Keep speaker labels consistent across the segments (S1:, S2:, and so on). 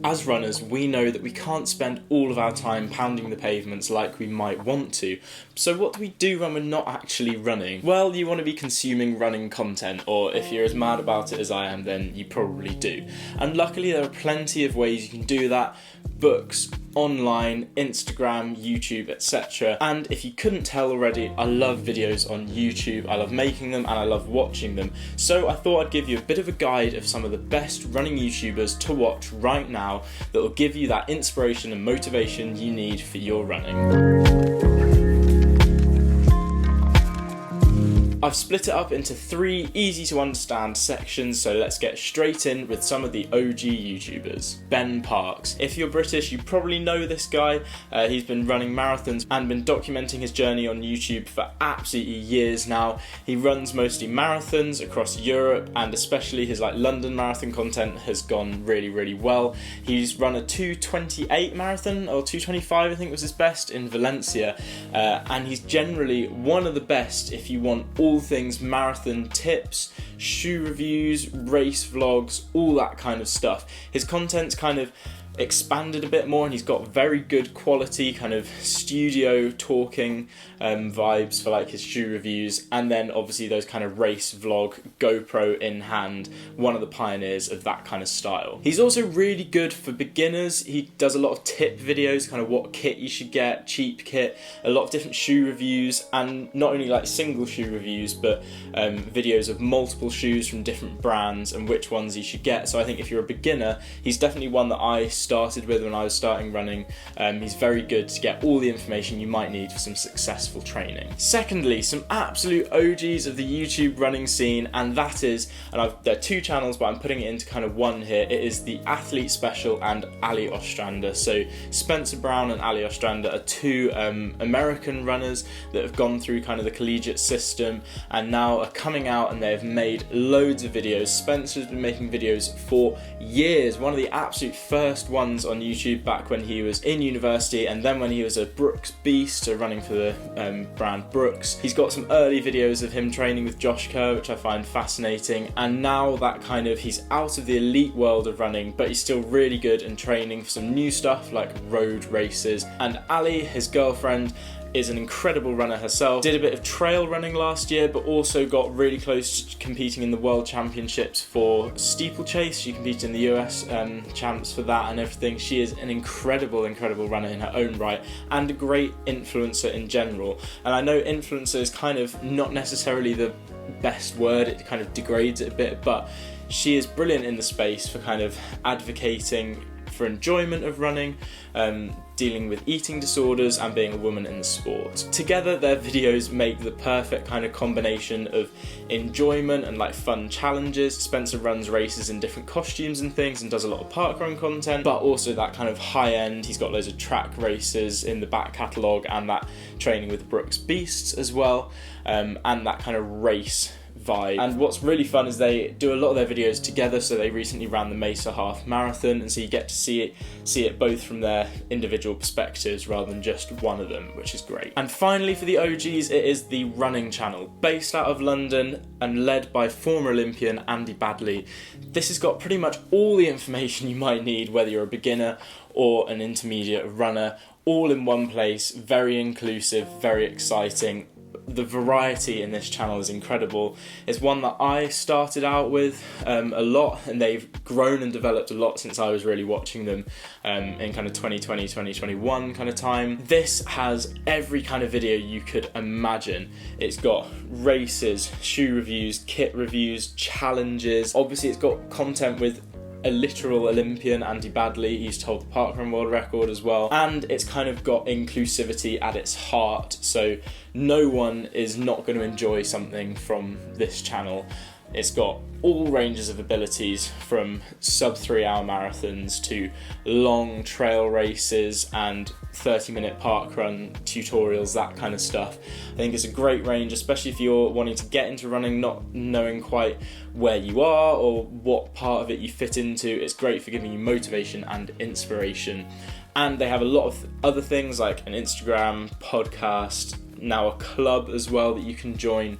S1: As runners, we know that we can't spend all of our time pounding the pavements like we might want to. So what do we do when we're not actually running? Well, you want to be consuming running content, or if you're as mad about it as I am, then you probably do. And luckily there are plenty of ways you can do that. Books, online, Instagram, YouTube, etc. And if you couldn't tell already, I love videos on YouTube. I love making them and I love watching them. So I thought I'd give you a bit of a guide of some of the best running YouTubers to watch right now that will give you that inspiration and motivation you need for your running. I've split it up into 3 easy to understand sections, so let's get straight in with some of the OG YouTubers. Ben Parks. If you're British, you probably know this guy. He's been running marathons and been documenting his journey on YouTube for absolutely years now. He runs mostly marathons across Europe, and especially his London marathon content has gone really, really well. He's run a 2:28 marathon, or 2:25 I think was his best, in Valencia, and he's generally one of the best if you want all things marathon tips, shoe reviews, race vlogs, all that kind of stuff. His content's kind of expanded a bit more, and he's got very good quality kind of studio talking vibes for his shoe reviews, and then obviously those kind of race vlog, GoPro in hand, one of the pioneers of that kind of style. He's also really good for beginners. He does a lot of tip videos, kind of what kit you should get, cheap kit, a lot of different shoe reviews, and not only single shoe reviews, but videos of multiple shoes from different brands and which ones you should get. So I think if you're a beginner, he's definitely one that I started with when I was starting running. He's very good to get all the information you might need for some successful training. Secondly, some absolute OGs of the YouTube running scene, and that is, there are 2 channels, but I'm putting it into kind of one here. It is the Athlete Special and Ali Ostrander. So Spencer Brown and Ali Ostrander are 2 American runners that have gone through kind of the collegiate system and now are coming out, and they've made loads of videos. Spencer's been making videos for years, one of the absolute first ones on YouTube back when he was in university, and then when he was a Brooks beast, so running for the brand Brooks. He's got some early videos of him training with Josh Kerr, which I find fascinating, and now that kind of, he's out of the elite world of running, but he's still really good and training for some new stuff like road races. And Ali, his girlfriend, is an incredible runner herself. Did a bit of trail running last year, but also got really close to competing in the World Championships for steeplechase. She competed in the US champs for that and everything. She is an incredible runner in her own right, and a great influencer in general. And I know influencer is kind of not necessarily the best word, it kind of degrades it a bit, but she is brilliant in the space for kind of advocating for enjoyment of running, dealing with eating disorders, and being a woman in the sport. Together, their videos make the perfect kind of combination of enjoyment and fun challenges. Spencer runs races in different costumes and things and does a lot of parkrun content, but also that kind of high end. He's got loads of track races in the back catalogue, and that training with Brooks Beasts as well, and that kind of race vibe. And what's really fun is they do a lot of their videos together. So they recently ran the Mesa Half Marathon, and so you get to see it both from their individual perspectives rather than just one of them, which is great. And finally, for the OGs, it is the Running Channel, based out of London and led by former Olympian Andy Badley. This has got pretty much all the information you might need, whether you're a beginner or an intermediate runner, all in one place. Very inclusive, very exciting. The variety in this channel is incredible. It's one that I started out with a lot, and they've grown and developed a lot since I was really watching them in kind of 2020, 2021 kind of time. This has every kind of video you could imagine. It's got races, shoe reviews, kit reviews, challenges. Obviously it's got content with a literal Olympian, Andy Badley. He used to hold the parkrun world record as well, and it's kind of got inclusivity at its heart, so no one is not going to enjoy something from this channel. It's got all ranges of abilities, from sub 3 hour marathons to long trail races and 30-minute parkrun tutorials, that kind of stuff. I think it's a great range, especially if you're wanting to get into running, not knowing quite where you are or what part of it you fit into. It's great for giving you motivation and inspiration. And they have a lot of other things like an Instagram, podcast, now a club as well that you can join.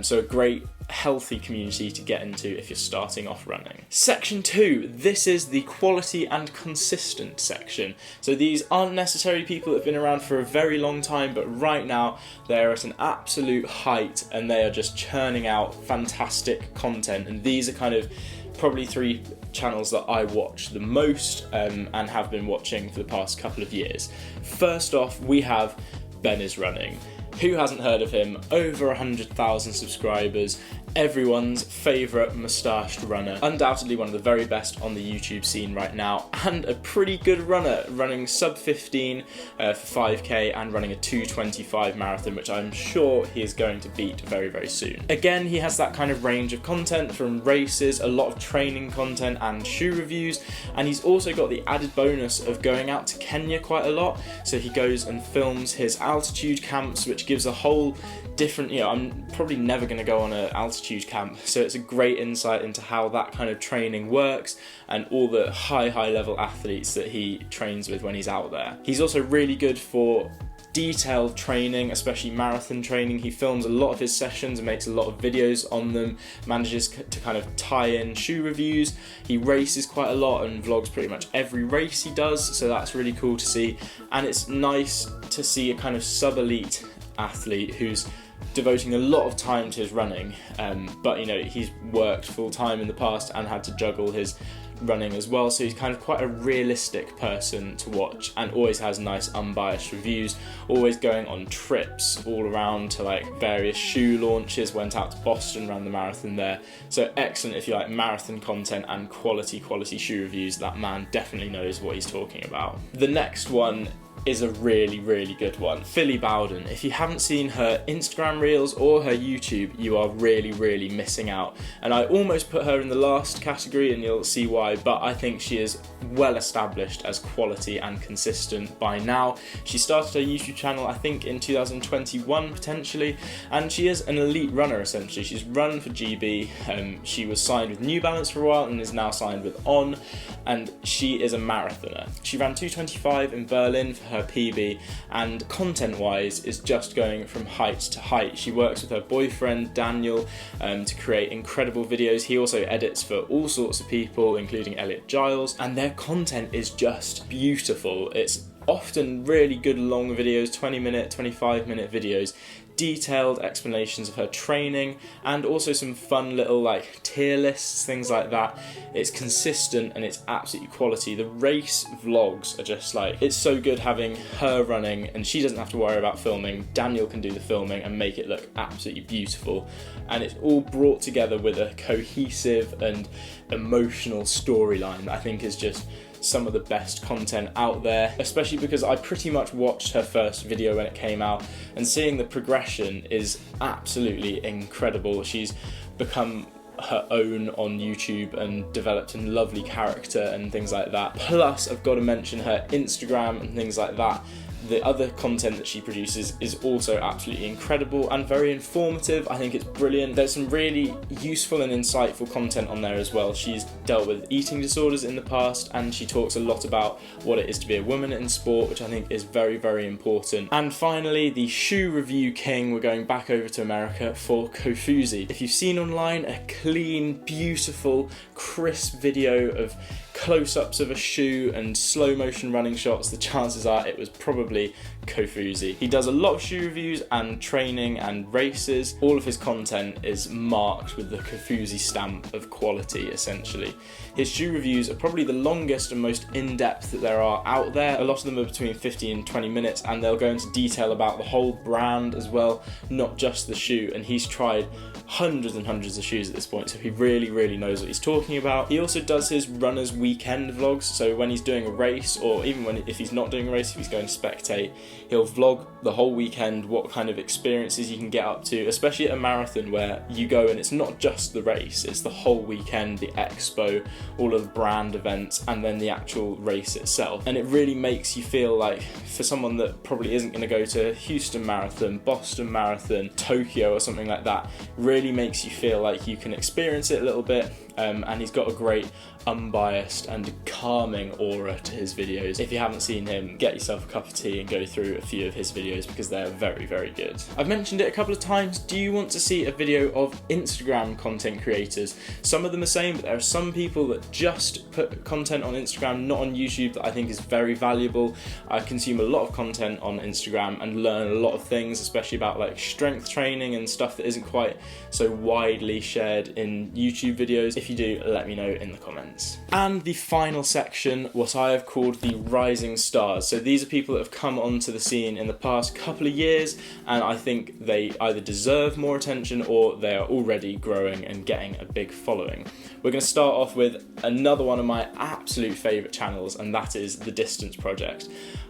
S1: So a great healthy community to get into if you're starting off running. Section 2, this is the quality and consistent section. So these aren't necessarily people that have been around for a very long time, but right now they're at an absolute height and they are just churning out fantastic content. And these are kind of probably 3 channels that I watch the most and have been watching for the past couple of years. First off, we have Ben is Running. Who hasn't heard of him? Over 100,000 subscribers, everyone's favourite moustached runner. Undoubtedly one of the very best on the YouTube scene right now, and a pretty good runner, running sub 15 for 5k and running a 2:25 marathon, which I'm sure he is going to beat very, very soon. Again, he has that kind of range of content from races, a lot of training content and shoe reviews, and he's also got the added bonus of going out to Kenya quite a lot. So he goes and films his altitude camps, which gives a whole different, I'm probably never going to go on an altitude camp, so it's a great insight into how that kind of training works and all the high level athletes that he trains with when he's out there. He's also really good for detailed training, especially marathon training. He films a lot of his sessions and makes a lot of videos on them, manages to kind of tie in shoe reviews. He races quite a lot and vlogs pretty much every race he does, so that's really cool to see. And it's nice to see a kind of sub-elite athlete who's devoting a lot of time to his running, but he's worked full time in the past and had to juggle his running as well, so he's kind of quite a realistic person to watch and always has nice unbiased reviews, always going on trips all around to like various shoe launches. Went out to Boston, ran the marathon there, so excellent if you like marathon content and quality shoe reviews. That man definitely knows what he's talking about. The next one is a really good one. Phily Bowden. If you haven't seen her Instagram reels or her YouTube, you are really missing out. And I almost put her in the last category and you'll see why, but I think she is well established as quality and consistent by now. She started her YouTube channel I think in 2021 potentially, and she is an elite runner essentially. She's run for GB, she was signed with New Balance for a while and is now signed with On, and she is a marathoner. She ran 2:25 in Berlin for her PB, and content-wise is just going from height to height. She works with her boyfriend Daniel to create incredible videos. He also edits for all sorts of people, including Elliot Giles, and their content is just beautiful. It's often really good long videos, 20-minute, 25-minute videos, detailed explanations of her training, and also some fun little like tier lists, things like that. It's consistent and it's absolutely quality. The race vlogs are just like, it's so good having her running and she doesn't have to worry about filming. Daniel can do the filming and make it look absolutely beautiful, and it's all brought together with a cohesive and emotional storyline that I think is just some of the best content out there, especially because I pretty much watched her first video when it came out, and seeing the progression is absolutely incredible. She's become her own on YouTube and developed a lovely character and things like that. Plus, I've got to mention her Instagram and things like that. The other content that she produces is also absolutely incredible and very informative. I think it's brilliant. There's some really useful and insightful content on there as well. She's dealt with eating disorders in the past, and she talks a lot about what it is to be a woman in sport, which I think is very important. And finally, the shoe review king, we're going back over to America for Kofuzi. If you've seen online a clean, beautiful, crisp video of close-ups of a shoe and slow motion running shots, the chances are it was probably Kofuzi. He does a lot of shoe reviews and training and races. All of his content is marked with the Kofuzi stamp of quality essentially. His shoe reviews are probably the longest and most in-depth that there are out there. A lot of them are between 15 and 20 minutes, and they'll go into detail about the whole brand as well, not just the shoe, and he's tried hundreds and hundreds of shoes at this point, so he really knows what he's talking about. He also does his runners weekend vlogs, so when he's doing a race, or even if he's not doing a race, if he's going to spectate, he'll vlog the whole weekend, what kind of experiences you can get up to, especially at a marathon where you go and it's not just the race, it's the whole weekend, the expo, all of the brand events, and then the actual race itself. And it really makes you feel like, for someone that probably isn't going to go to Houston Marathon, Boston Marathon, Tokyo or something like that, really makes you feel like you can experience it a little bit, and he's got a great unbiased and calming aura to his videos. If you haven't seen him, get yourself a cup of tea and go through a few of his videos because they're very, very good. I've mentioned it a couple of times. Do you want to see a video of Instagram content creators? Some of them are saying, but there are some people that just put content on Instagram, not on YouTube, that I think is very valuable. I consume a lot of content on Instagram and learn a lot of things, especially about like strength training and stuff that isn't quite so widely shared in YouTube videos. If you do, let me know in the comments. And the final section, what I have called the rising stars. So these are people that have come onto the scene in the past couple of years, and I think they either deserve more attention or they are already growing and getting a big following. We're going to start off with another one of my absolute favourite channels, and that is The Distance Project.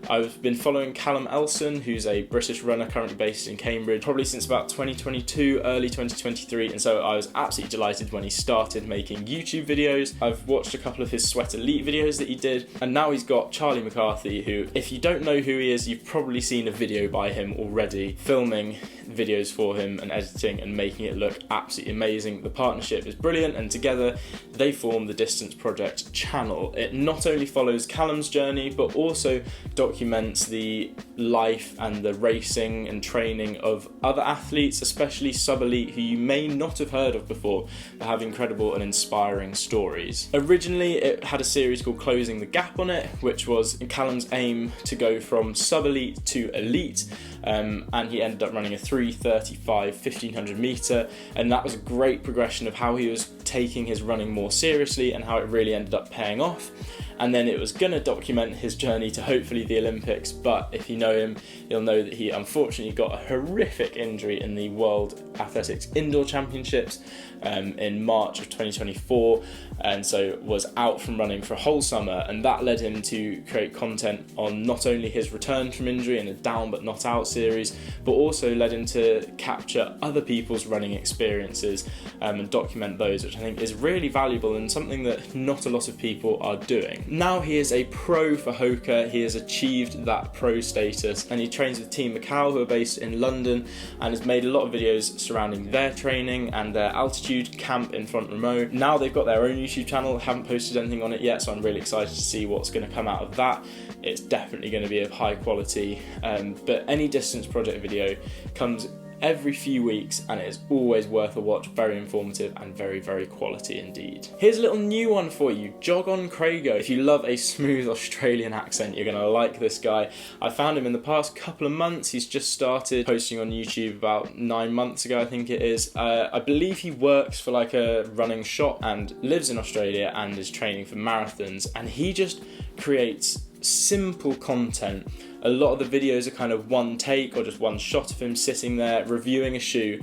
S1: I've been following Callum Elson, who's a British runner currently based in Cambridge, probably since about 2022, early 2023, and so I was absolutely delighted when he started making YouTube videos. I've watched a couple of his Sweat Elite videos that he did, and now he's got Charlie McCarthy, who, if you don't know who he is, you've probably seen a video by him already, filming videos for him and editing and making it look absolutely amazing. The partnership is brilliant, and together they form the Distance Project channel. It not only follows Callum's journey, but also documents the life and the racing and training of other athletes, especially sub-elite, who you may not have heard of before, but have incredible and inspiring stories. Originally, it had a series called Closing the Gap on it, which was Callum's aim to go from sub-elite to elite, and he ended up running a 3:35 1500 metre, and that was a great progression of how he was taking his running more seriously and how it really ended up paying off. And then it was going to document his journey to hopefully the Olympics, but if you know him, you'll know that he unfortunately got a horrific injury in the World Athletics Indoor Championships in March of 2024, and so was out from running for a whole summer, and that led him to create content on not only his return from injury and a down but not out series, but also led him to capture other people's running experiences and document those, which I think is really valuable and something that not a lot of people are doing. Now he is a pro for Hoka. He has achieved that pro status, and he trains with Team Macau, who are based in London, and has made a lot of videos surrounding their training and their altitude camp in Front Row. Now they've got their own YouTube channel, haven't posted anything on it yet, so I'm really excited to see what's going to come out of that. It's definitely going to be of high quality, but any Distance Project video comes every few weeks, and it is always worth a watch. Very informative and very, very quality indeed. Here's a little new one for you, Jog on Crago. If you love a smooth Australian accent, you're gonna like this guy. I found him in the past couple of months. He's just started posting on YouTube about 9 months ago, I think it is. I believe he works for like a running shop and lives in Australia and is training for marathons, and he just creates simple content. A lot of the videos are kind of one take or just one shot of him sitting there reviewing a shoe,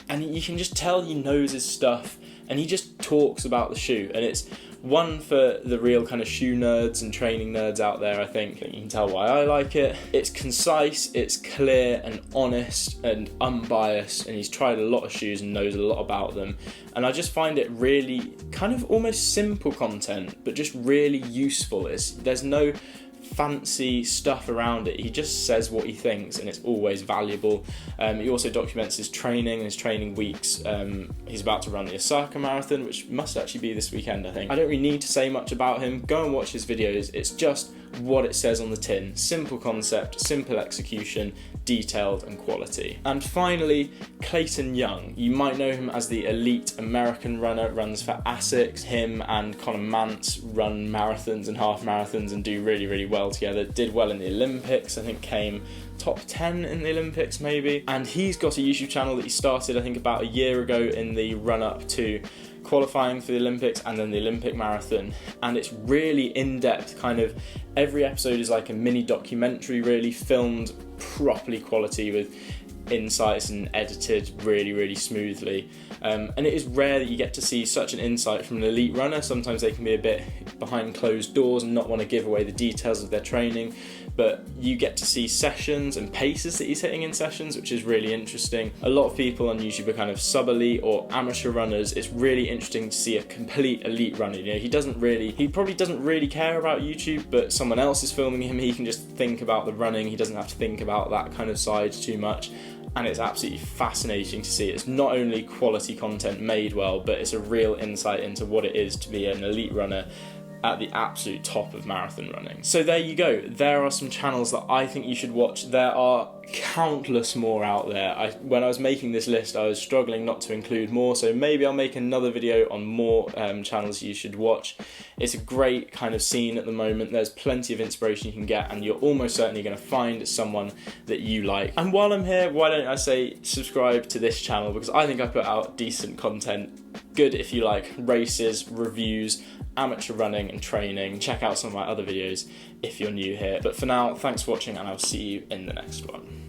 S1: and you can just tell he knows his stuff, and he just talks about the shoe, and it's one for the real kind of shoe nerds and training nerds out there. I think you can tell why I like it. It's concise, it's clear and honest and unbiased, and he's tried a lot of shoes and knows a lot about them, and I just find it really kind of almost simple content, but just really useful. There's no fancy stuff around it. He just says what he thinks, and it's always valuable. He also documents his training and his training weeks. He's about to run the Osaka Marathon, which must actually be this weekend, I think. I don't really need to say much about him. Go and watch his videos. It's just what it says on the tin. Simple concept, simple execution, detailed and quality. And finally, Clayton Young. You might know him as the elite American runner, runs for ASICS. Him and Conor Mantz run marathons and half marathons and do really, really well together. Did well in the Olympics, I think came top 10 in the Olympics maybe. And he's got a YouTube channel that he started, I think, about a year ago in the run-up to qualifying for the Olympics and then the Olympic marathon, and it's really in-depth. Kind of every episode is like a mini documentary, really filmed properly quality with insights and edited really, really smoothly. And it is rare that you get to see such an insight from an elite runner. Sometimes they can be a bit behind closed doors and not want to give away the details of their training, but you get to see sessions and paces that he's hitting in sessions, which is really interesting. A lot of people on YouTube are kind of sub-elite or amateur runners. It's really interesting to see a complete elite runner. You know, he probably doesn't really care about YouTube, but someone else is filming him. He can just think about the running. He doesn't have to think about that kind of side too much. and it's absolutely fascinating to see. It's not only quality content made well, but it's a real insight into what it is to be an elite runner at the absolute top of marathon running. So there you go. There are some channels that I think you should watch. There are countless more out there. When I was making this list, I was struggling not to include more, so maybe I'll make another video on more channels you should watch. It's a great kind of scene at the moment. There's plenty of inspiration you can get, and you're almost certainly going to find someone that you like. And while I'm here, why don't I say subscribe to this channel, because I think I put out decent content. Good if you like races, reviews, amateur running and training. Check out some of my other videos if you're new here. But for now, thanks for watching, and I'll see you in the next one.